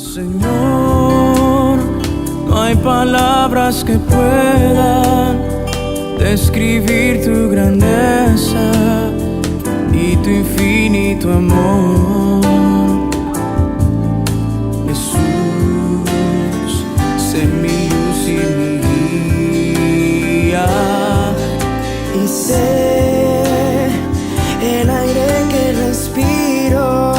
Señor, no hay palabras que puedan describir tu grandeza y tu infinito amor. Jesús, sé mi luz y mi guía, y sé el aire que respiro.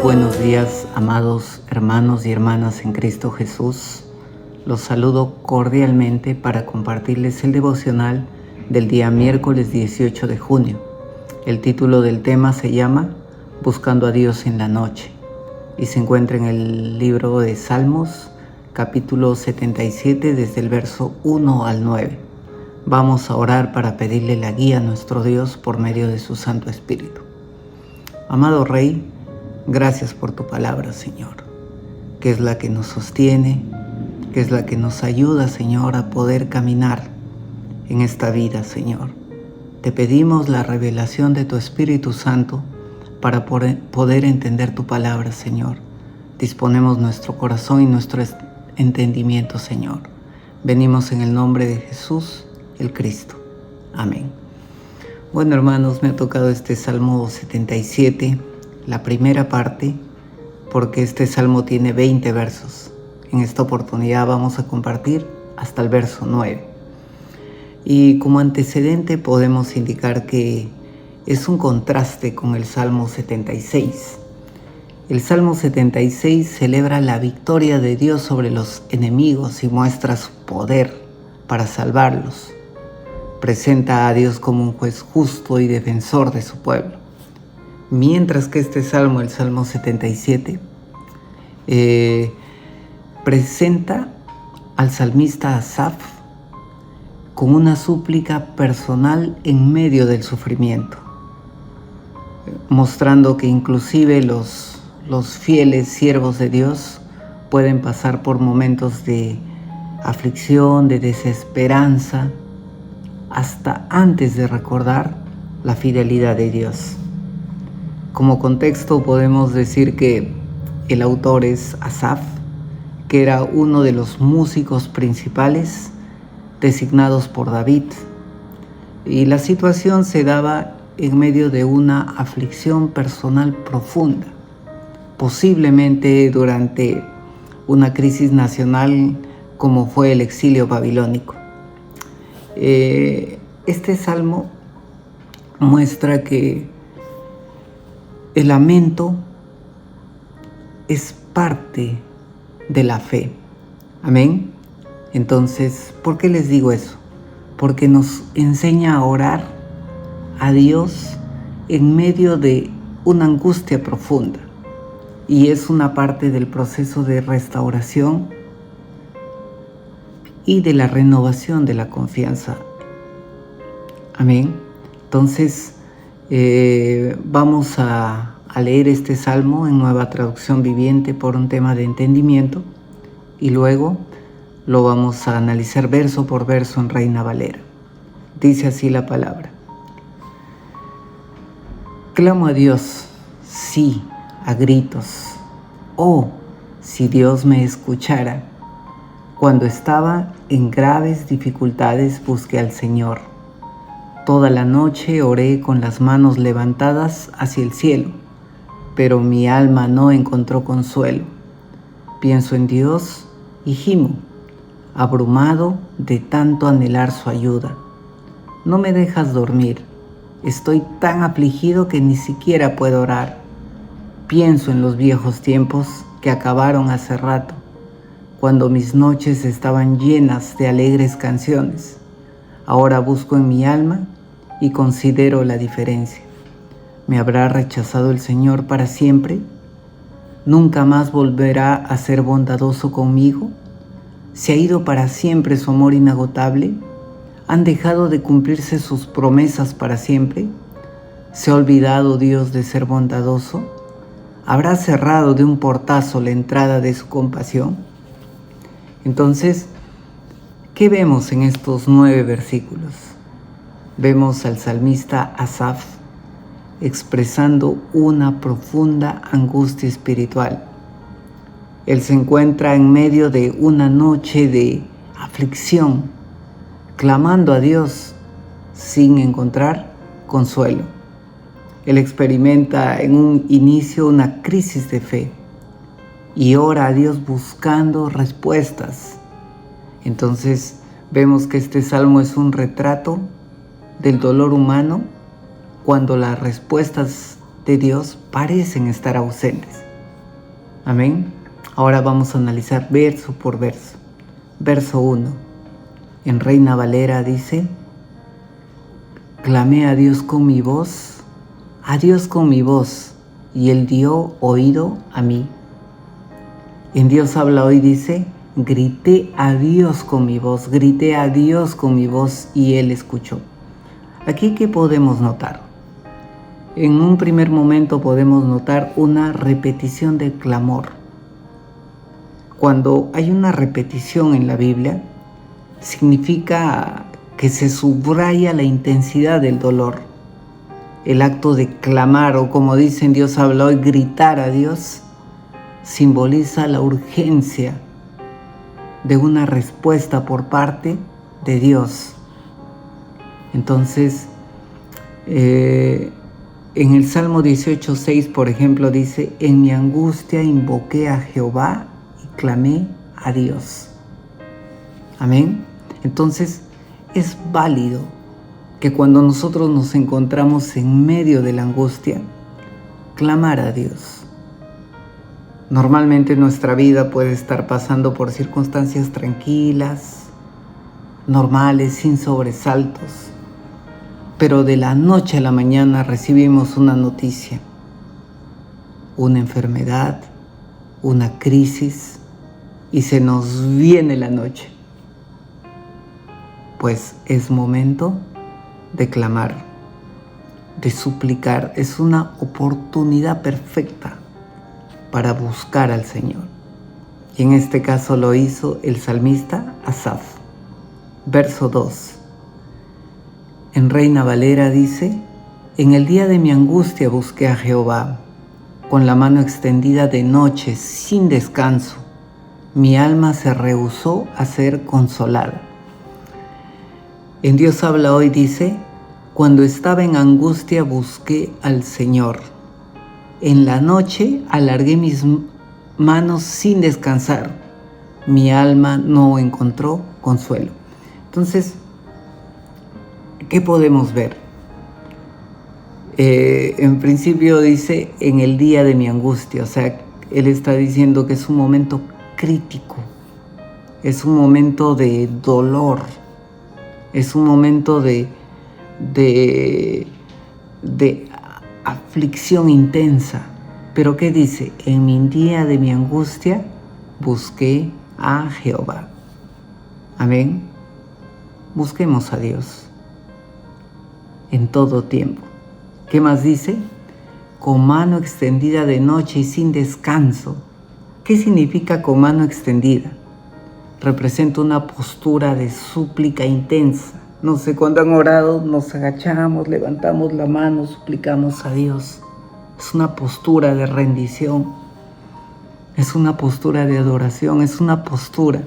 Buenos días, amados hermanos y hermanas en Cristo Jesús. Los saludo cordialmente para compartirles el devocional del día miércoles 18 de junio. El título del tema se llama Buscando a Dios en la noche y se encuentra en el libro de Salmos, capítulo 77, desde el verso 1 al 9. Vamos a orar para pedirle la guía a nuestro Dios por medio de su Santo Espíritu. Amado Rey, gracias por tu palabra, Señor, que es la que nos sostiene, que es la que nos ayuda, Señor, a poder caminar en esta vida, Señor. Te pedimos la revelación de tu Espíritu Santo para poder entender tu palabra, Señor. Disponemos nuestro corazón y nuestro entendimiento, Señor. Venimos en el nombre de Jesús, el Cristo. Amén. Bueno, hermanos, me ha tocado este Salmo 77, la primera parte, porque este salmo tiene 20 versos. En esta oportunidad vamos a compartir hasta el verso 9. Y como antecedente podemos indicar que es un contraste con el Salmo 76. El Salmo 76 celebra la victoria de Dios sobre los enemigos y muestra su poder para salvarlos. Presenta a Dios como un juez justo y defensor de su pueblo. Mientras que este salmo, el Salmo 77, presenta al salmista Asaf con una súplica personal en medio del sufrimiento, mostrando que inclusive los fieles siervos de Dios pueden pasar por momentos de aflicción, de desesperanza, hasta antes de recordar la fidelidad de Dios. Como contexto podemos decir que el autor es Asaf, que era uno de los músicos principales designados por David. Y la situación se daba en medio de una aflicción personal profunda, posiblemente durante una crisis nacional como fue el exilio babilónico. Este salmo muestra que el lamento es parte de la fe. Amén. Entonces, ¿por qué les digo eso? Porque nos enseña a orar a Dios en medio de una angustia profunda. Y es una parte del proceso de restauración y de la renovación de la confianza. Amén. Entonces, vamos a leer este salmo en Nueva Traducción Viviente por un tema de entendimiento y luego lo vamos a analizar verso por verso en Reina Valera. Dice así la palabra: clamo a Dios, sí, a gritos. Oh, si Dios me escuchara. Cuando estaba en graves dificultades busqué al Señor. Toda la noche oré con las manos levantadas hacia el cielo, pero mi alma no encontró consuelo. Pienso en Dios y gimo, abrumado de tanto anhelar su ayuda. No me dejas dormir, estoy tan afligido que ni siquiera puedo orar. Pienso en los viejos tiempos que acabaron hace rato, cuando mis noches estaban llenas de alegres canciones. Ahora busco en mi alma y considero la diferencia. ¿Me habrá rechazado el Señor para siempre? ¿Nunca más volverá a ser bondadoso conmigo? ¿Se ha ido para siempre su amor inagotable? ¿Han dejado de cumplirse sus promesas para siempre? ¿Se ha olvidado Dios de ser bondadoso? ¿Habrá cerrado de un portazo la entrada de su compasión? Entonces, ¿qué vemos en estos 9 versículos? Vemos al salmista Asaf expresando una profunda angustia espiritual. Él se encuentra en medio de una noche de aflicción, clamando a Dios sin encontrar consuelo. Él experimenta en un inicio una crisis de fe y ora a Dios buscando respuestas. Entonces vemos que este salmo es un retrato del dolor humano cuando las respuestas de Dios parecen estar ausentes. Amén. Ahora vamos a analizar verso por verso. Verso 1. En Reina Valera dice: clamé a Dios con mi voz, y Él dio oído a mí. En Dios habla hoy dice: grité a Dios con mi voz, y Él escuchó. Aquí, ¿qué podemos notar? En un primer momento podemos notar una repetición del clamor. Cuando hay una repetición en la Biblia, significa que se subraya la intensidad del dolor. El acto de clamar, o como dice en Dios habla hoy, gritar a Dios, simboliza la urgencia de una respuesta por parte de Dios. Entonces, en el Salmo 18:6, por ejemplo, dice: en mi angustia invoqué a Jehová y clamé a Dios. Amén. Entonces, es válido que cuando nosotros nos encontramos en medio de la angustia, clamar a Dios. Normalmente nuestra vida puede estar pasando por circunstancias tranquilas, normales, sin sobresaltos. Pero de la noche a la mañana recibimos una noticia, una enfermedad, una crisis, y se nos viene la noche. Pues es momento de clamar, de suplicar. Es una oportunidad perfecta para buscar al Señor. Y en este caso lo hizo el salmista Asaf. Verso 2. En Reina Valera dice: en el día de mi angustia busqué a Jehová, con la mano extendida de noche, sin descanso. Mi alma se rehusó a ser consolada. En Dios habla hoy dice: cuando estaba en angustia busqué al Señor. En la noche alargué mis manos sin descansar. Mi alma no encontró consuelo. Entonces, ¿qué podemos ver? En principio dice: en el día de mi angustia. O sea, Él está diciendo que es un momento crítico. Es un momento de dolor. Es un momento de aflicción intensa. Pero ¿qué dice? En mi día de mi angustia busqué a Jehová. Amén. Busquemos a Dios en todo tiempo. ¿Qué más dice? Con mano extendida de noche y sin descanso. ¿Qué significa con mano extendida? Representa una postura de súplica intensa. No sé, cuando han orado, nos agachamos, levantamos la mano, suplicamos a Dios. Es una postura de rendición, es una postura de adoración, es una postura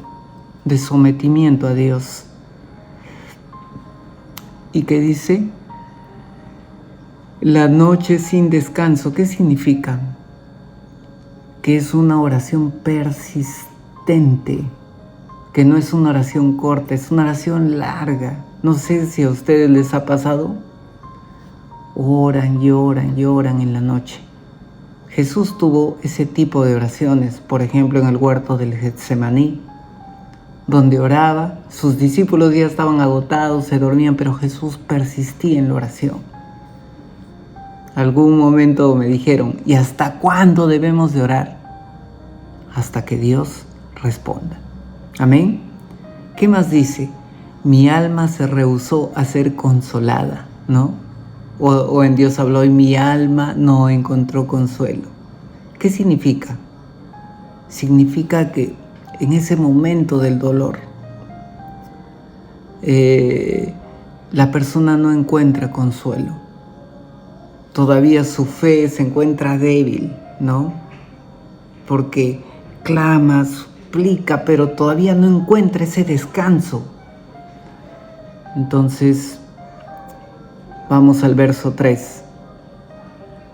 de sometimiento a Dios. ¿Y qué dice? La noche sin descanso. ¿Qué significa? Que es una oración persistente, que no es una oración corta, es una oración larga. No sé si a ustedes les ha pasado. Oran y oran y oran en la noche. Jesús tuvo ese tipo de oraciones, por ejemplo en el huerto del Getsemaní, donde oraba. Sus discípulos ya estaban agotados, se dormían, pero Jesús persistía en la oración. Algún momento me dijeron: ¿y hasta cuándo debemos de orar? Hasta que Dios responda. Amén. ¿Qué más dice? Mi alma se rehusó a ser consolada, ¿no? O en Dios habló y mi alma no encontró consuelo. ¿Qué significa? Significa que en ese momento del dolor, la persona no encuentra consuelo. todavía su fe se encuentra débil, ¿no? Porque clama, suplica, pero todavía no encuentra ese descanso. Entonces, vamos al verso 3.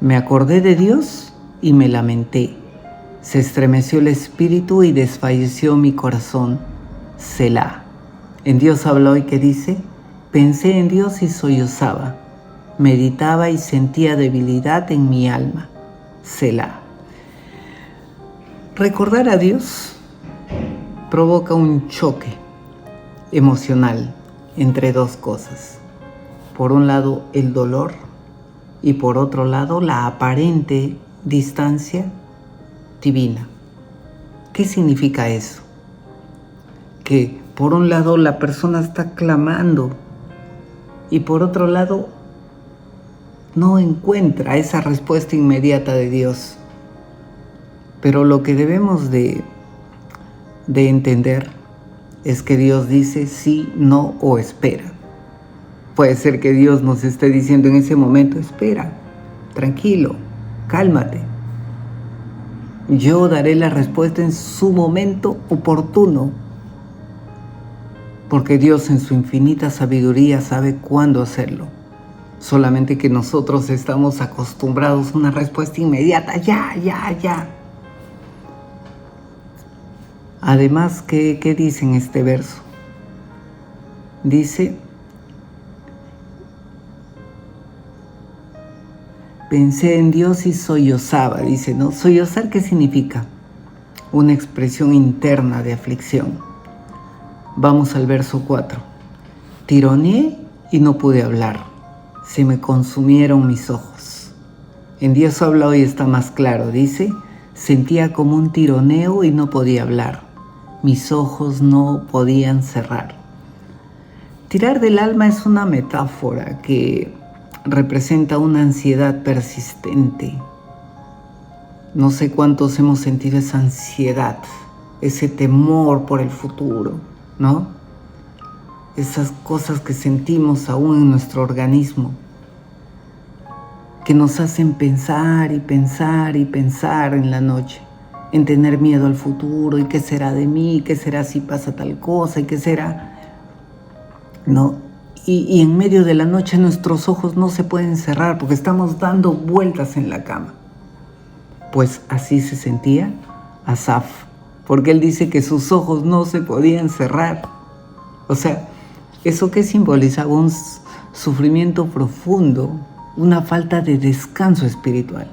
Me acordé de Dios y me lamenté. Se estremeció el espíritu y desfalleció mi corazón. Selah. En Dios habla hoy que dice: pensé en Dios y sollozaba. Meditaba y sentía debilidad en mi alma. Selah. Recordar a Dios provoca un choque emocional entre dos cosas. Por un lado, el dolor, y por otro lado, la aparente distancia divina. ¿Qué significa eso? Que por un lado la persona está clamando y por otro lado no encuentra esa respuesta inmediata de Dios. Pero lo que debemos de entender es que Dios dice sí, no o espera. Puede ser que Dios nos esté diciendo en ese momento: espera, tranquilo, cálmate. Yo daré la respuesta en su momento oportuno. Porque Dios en su infinita sabiduría sabe cuándo hacerlo. Solamente que nosotros estamos acostumbrados a una respuesta inmediata, ya. Además, ¿qué dice en este verso? Dice: pensé en Dios y sollozaba. Dice, ¿no? Sollozar, ¿qué significa? Una expresión interna de aflicción. Vamos al verso 4. Tironeé y no pude hablar. Se me consumieron mis ojos. En Dios habla hoy está más claro. Dice: sentía como un tironeo y no podía hablar. Mis ojos no podían cerrar. Tirar del alma es una metáfora que representa una ansiedad persistente. No sé cuántos hemos sentido esa ansiedad, ese temor por el futuro, ¿no? Esas cosas que sentimos aún en nuestro organismo, que nos hacen pensar y pensar y pensar en la noche, en tener miedo al futuro, y qué será de mí, qué será si pasa tal cosa, y qué será, ¿no? Y en medio de la noche nuestros ojos no se pueden cerrar porque estamos dando vueltas en la cama. Pues así se sentía Asaf, porque él dice que sus ojos no se podían cerrar. O sea, ¿eso qué simbolizaba? Un sufrimiento profundo, una falta de descanso espiritual.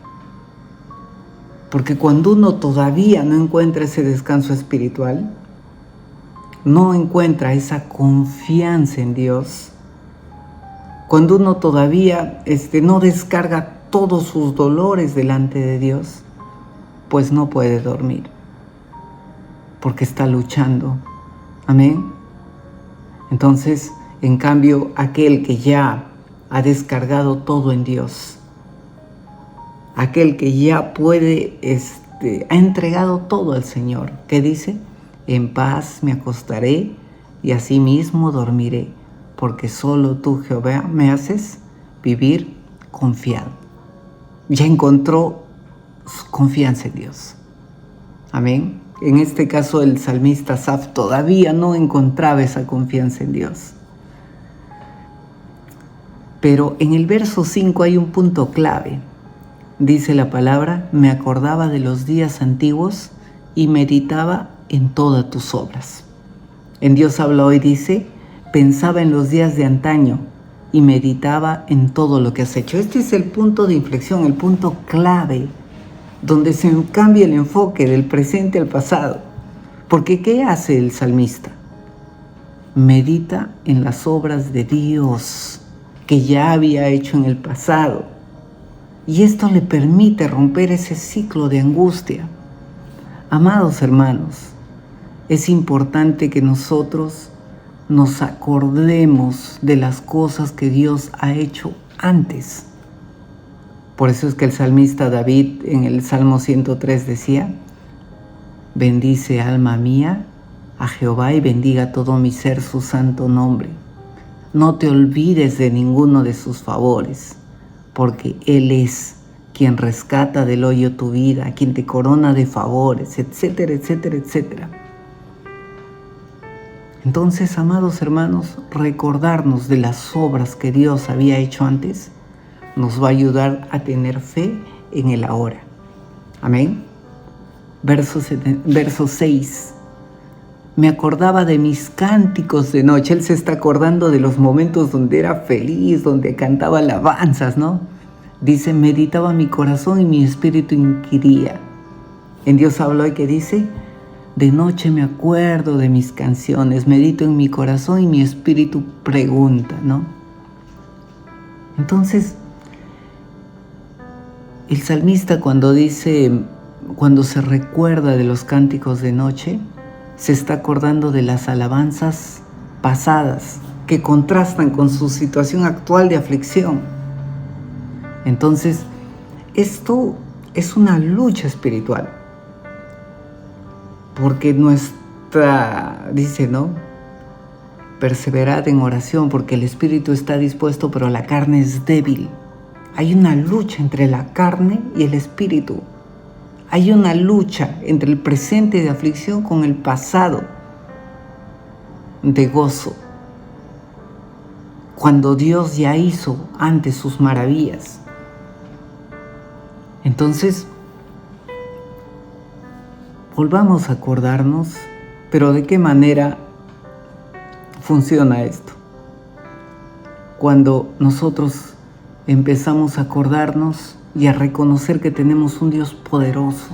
Porque cuando uno todavía no encuentra ese descanso espiritual, no encuentra esa confianza en Dios, cuando uno todavía no descarga todos sus dolores delante de Dios, pues no puede dormir, porque está luchando. Amén. Entonces, en cambio, aquel que ya ha descargado todo en Dios, aquel que ya puede, ha entregado todo al Señor, ¿qué dice? En paz me acostaré y asimismo dormiré, porque solo tú, Jehová, me haces vivir confiado. Ya encontró su confianza en Dios. Amén. En este caso, el salmista Asaf todavía no encontraba esa confianza en Dios. Pero en el verso 5 hay un punto clave. Dice la palabra: me acordaba de los días antiguos y meditaba en todas tus obras. En Dios habla hoy, dice: pensaba en los días de antaño y meditaba en todo lo que has hecho. Este es el punto de inflexión, el punto clave, donde se cambia el enfoque del presente al pasado. Porque ¿qué hace el salmista? Medita en las obras de Dios que ya había hecho en el pasado. Y esto le permite romper ese ciclo de angustia. Amados hermanos, es importante que nosotros nos acordemos de las cosas que Dios ha hecho antes. Por eso es que el salmista David en el Salmo 103 decía: bendice alma mía a Jehová y bendiga todo mi ser su santo nombre. No te olvides de ninguno de sus favores, porque Él es quien rescata del hoyo tu vida, quien te corona de favores, etcétera, etcétera, etcétera. Entonces, amados hermanos, recordarnos de las obras que Dios había hecho antes nos va a ayudar a tener fe en el ahora. Amén. Verso 6. Me acordaba de mis cánticos de noche. Él se está acordando de los momentos donde era feliz, donde cantaba alabanzas, ¿no? Dice, meditaba mi corazón y mi espíritu inquiría. En Dios habló y que dice, de noche me acuerdo de mis canciones, medito en mi corazón y mi espíritu pregunta, ¿no? Entonces, el salmista cuando se recuerda de los cánticos de noche, se está acordando de las alabanzas pasadas que contrastan con su situación actual de aflicción. Entonces, esto es una lucha espiritual, porque dice, ¿no? Perseverad en oración, porque el espíritu está dispuesto, pero la carne es débil. Hay una lucha entre la carne y el espíritu. Hay una lucha entre el presente de aflicción con el pasado de gozo, cuando Dios ya hizo antes sus maravillas. Entonces, volvamos a acordarnos, pero ¿de qué manera funciona esto? Cuando nosotros empezamos a acordarnos y a reconocer que tenemos un Dios poderoso,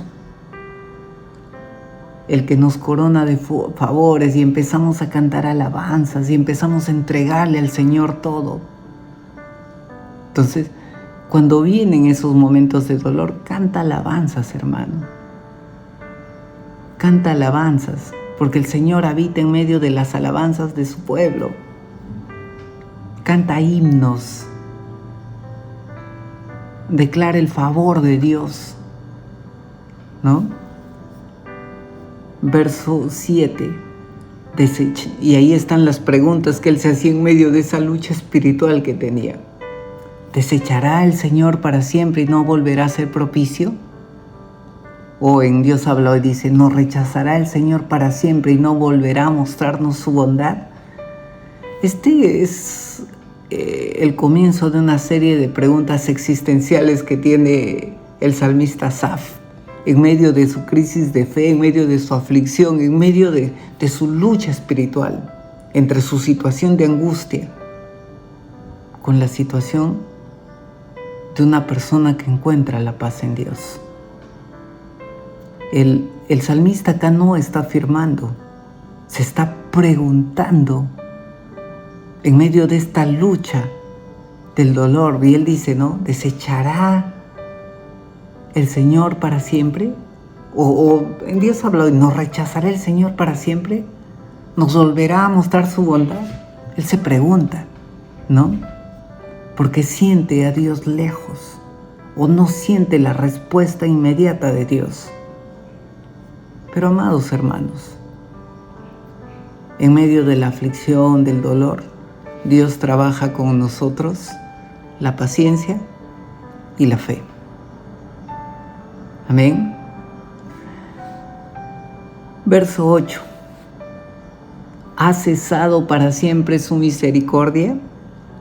el que nos corona de favores, y empezamos a cantar alabanzas y empezamos a entregarle al Señor todo. Entonces, cuando vienen esos momentos de dolor, canta alabanzas, hermano. Canta alabanzas, porque el Señor habita en medio de las alabanzas de su pueblo. Canta himnos. Declara el favor de Dios, ¿no? Verso 7. Y ahí están las preguntas que él se hacía en medio de esa lucha espiritual que tenía. ¿Desechará el Señor para siempre y no volverá a ser propicio? O en Dios habló y dice, ¿no rechazará el Señor para siempre y no volverá a mostrarnos su bondad? Este es el comienzo de una serie de preguntas existenciales que tiene el salmista Asaf en medio de su crisis de fe, en medio de su aflicción, en medio de su lucha espiritual, entre su situación de angustia con la situación de una persona que encuentra la paz en Dios. El salmista acá no está afirmando, se está preguntando en medio de esta lucha del dolor. Y él dice, ¿no? ¿Desechará el Señor para siempre? O en Dios habló, ¿nos rechazará el Señor para siempre? ¿Nos volverá a mostrar su bondad? Él se pregunta, ¿no? Porque siente a Dios lejos o no siente la respuesta inmediata de Dios. Pero amados hermanos, en medio de la aflicción, del dolor, Dios trabaja con nosotros la paciencia y la fe. Amén. Verso 8. ¿Ha cesado para siempre su misericordia?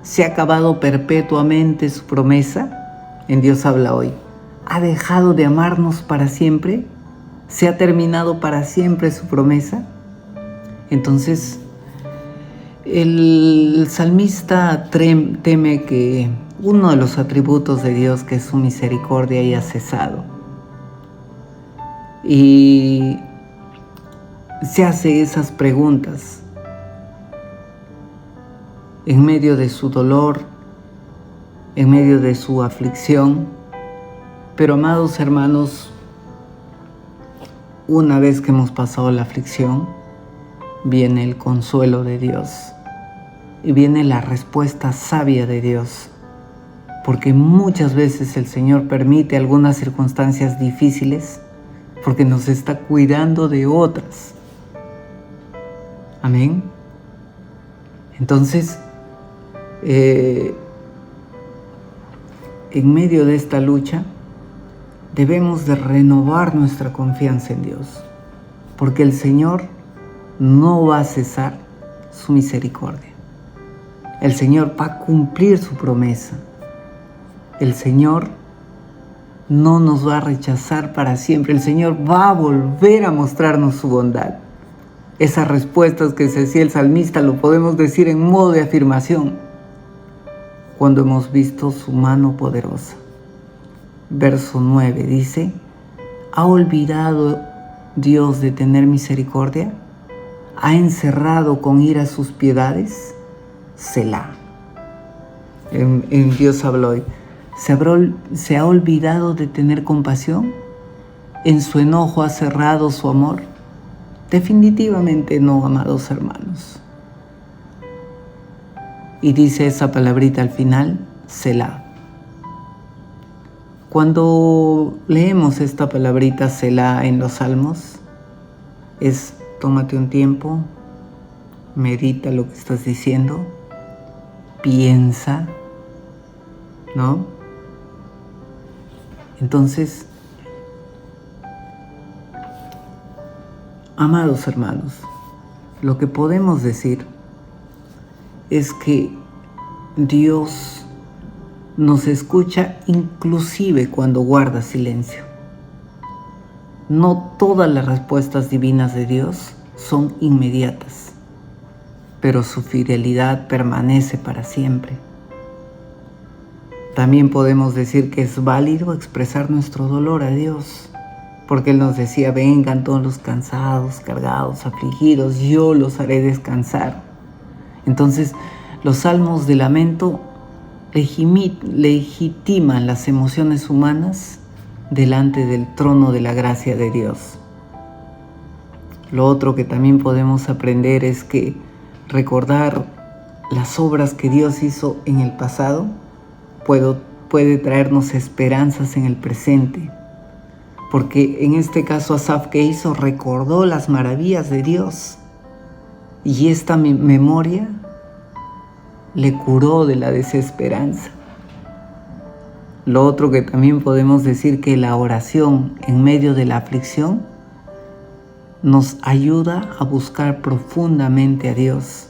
¿Se ha acabado perpetuamente su promesa? En Dios habla hoy. ¿Ha dejado de amarnos para siempre? ¿Se ha terminado para siempre su promesa? Entonces, el salmista teme que uno de los atributos de Dios, que es su misericordia, haya cesado. Y se hace esas preguntas en medio de su dolor, en medio de su aflicción. Pero amados hermanos, una vez que hemos pasado la aflicción, viene el consuelo de Dios y viene la respuesta sabia de Dios, porque muchas veces el Señor permite algunas circunstancias difíciles porque nos está cuidando de otras. Amén. Entonces, en medio de esta lucha, debemos de renovar nuestra confianza en Dios, porque el Señor no va a cesar su misericordia. El Señor va a cumplir su promesa. El Señor no nos va a rechazar para siempre. El Señor va a volver a mostrarnos su bondad. Esas respuestas que se decía el salmista lo podemos decir en modo de afirmación cuando hemos visto su mano poderosa. Verso 9 dice: ¿ha olvidado Dios de tener misericordia? ¿Ha encerrado con ira sus piedades? Selah. En Dios habló hoy. ¿Se ha olvidado de tener compasión? ¿En su enojo ha cerrado su amor? Definitivamente no, amados hermanos. Y dice esa palabrita al final, Selah. Cuando leemos esta palabrita Selah en los Salmos, tómate un tiempo, medita lo que estás diciendo, piensa, ¿no? Entonces, amados hermanos, lo que podemos decir es que Dios nos escucha inclusive cuando guarda silencio. No todas las respuestas divinas de Dios son inmediatas, pero su fidelidad permanece para siempre. También podemos decir que es válido expresar nuestro dolor a Dios, porque Él nos decía: vengan todos los cansados, cargados, afligidos, yo los haré descansar. Entonces, los salmos de lamento legitiman las emociones humanas delante del trono de la gracia de Dios. Lo otro que también podemos aprender es que recordar las obras que Dios hizo en el pasado puede traernos esperanzas en el presente. Porque en este caso Asaf, ¿qué hizo? Recordó las maravillas de Dios. Y esta memoria le curó de la desesperanza. Lo otro que también podemos decir, que la oración en medio de la aflicción nos ayuda a buscar profundamente a Dios.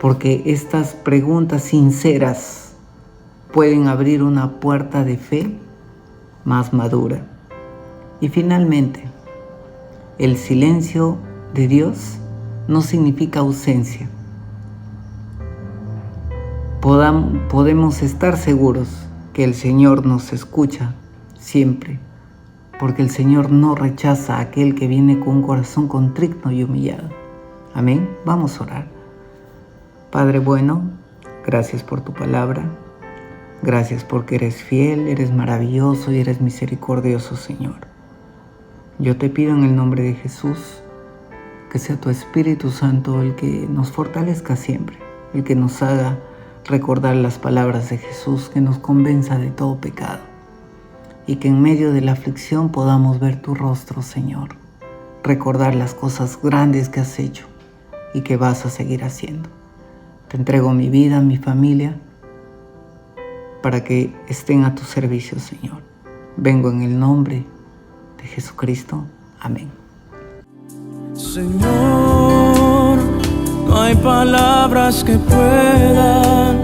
Porque estas preguntas sinceras pueden abrir una puerta de fe más madura. Y finalmente, el silencio de Dios no significa ausencia. Podemos estar seguros que el Señor nos escucha siempre, porque el Señor no rechaza a aquel que viene con un corazón contrito y humillado. Amén. Vamos a orar. Padre bueno, gracias por tu palabra. Gracias porque eres fiel, eres maravilloso y eres misericordioso, Señor. Yo te pido en el nombre de Jesús que sea tu Espíritu Santo el que nos fortalezca siempre, el que nos haga recordar las palabras de Jesús, que nos convenza de todo pecado y que en medio de la aflicción podamos ver tu rostro, Señor, recordar las cosas grandes que has hecho y que vas a seguir haciendo. Te entrego mi vida, mi familia, para que estén a tu servicio, Señor. Vengo en el nombre de Jesucristo. Amén. Señor, no hay palabras que puedan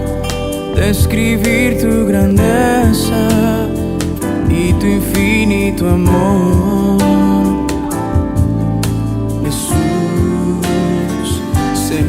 describir tu grandeza y tu infinito amor. Jesús, sé